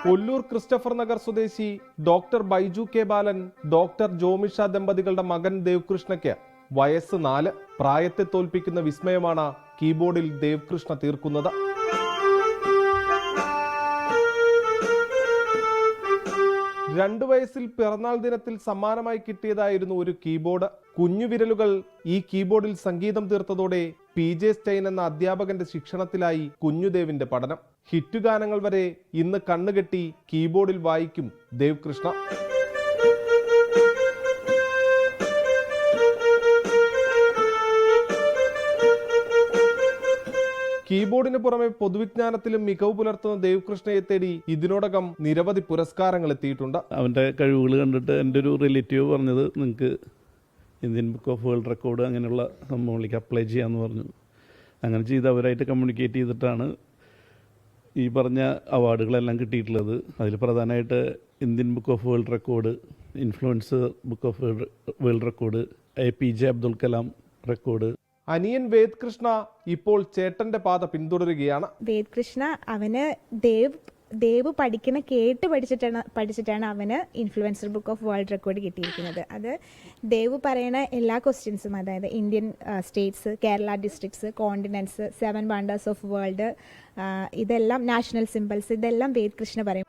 Kollur Christopher Nagar സ്വദേശി doctor Baiju K ബാലൻ, doctor Jomisha ദമ്പതികളുടെ മകൻ ദേവ്കൃഷ്ണയ്ക്ക് വയസ്സ് 4. പ്രായത്തെ തോൽപ്പിക്കുന്ന വിസ്മയമാണ് കീബോർഡിൽ ദേവ്കൃഷ്ണ തീർക്കുന്നത്. രണ്ടു വയസ്സിൽ പിറന്നാൾ ദിനത്തിൽ സമ്മാനമായി കിട്ടിയതായിരുന്നു ഒരു കീബോർഡ്. കുഞ്ഞുവിരലുകൾ ഈ കീബോർഡിൽ സംഗീതം തീർത്തതോടെ PJ സ്റ്റൈൻ എന്ന അധ്യാപകന്റെ ശിക്ഷണത്തിലായി കുഞ്ഞുദേവിന്റെ പഠനം. ഹിറ്റ് ഗാനങ്ങൾ വരെ ഇന്ന് കണ്ണുകെട്ടി കീബോർഡിൽ വായിക്കും ദേവ്കൃഷ്ണ. കീബോർഡിന് പുറമെ പൊതുവിജ്ഞാനത്തിലും മികവ് പുലർത്തുന്ന ദേവ്കൃഷ്ണയെ തേടി ഇതിനോടകം നിരവധി പുരസ്കാരങ്ങൾ എത്തിയിട്ടുണ്ട്. അവൻ്റെ കഴിവുകൾ കണ്ടിട്ട് എൻ്റെ ഒരു റിലേറ്റീവ് പറഞ്ഞത് നിങ്ങൾക്ക് Indian book of world record അങ്ങനെയുള്ള സംഭവങ്ങളിലേക്ക് അപ്ലൈ ചെയ്യാമെന്ന് പറഞ്ഞു. അങ്ങനെ ചെയ്ത് അവരായിട്ട് കമ്മ്യൂണിക്കേറ്റ് ചെയ്തിട്ടാണ് ഈ പറഞ്ഞ അവാർഡുകളെല്ലാം കിട്ടിയിട്ടുള്ളത്. അതിൽ പ്രധാനമായിട്ട് Indian book of world record, influencer book of world record, APJ Abdul Kalam record. അനിയൻ വേദ്കൃഷ്ണ ഇപ്പോൾ ചേട്ടന്റെ പാത പിന്തുടരുകയാണ്. വേദ്കൃഷ്ണ അവന് ദേവ് പഠിക്കുന്ന കേട്ട് പഠിച്ചിട്ടാണ് അവന് influencer book of world record കിട്ടിയിരിക്കുന്നത്. അത് ദേവ് പറയുന്ന എല്ലാ ക്വസ്റ്റ്യൻസും, അതായത് Indian States, Kerala districts, continents, 7 wonders of world, ഇതെല്ലാം നാഷണൽ സിംബൽസ്, ഇതെല്ലാം വേദ്കൃഷ്ണ പറയും.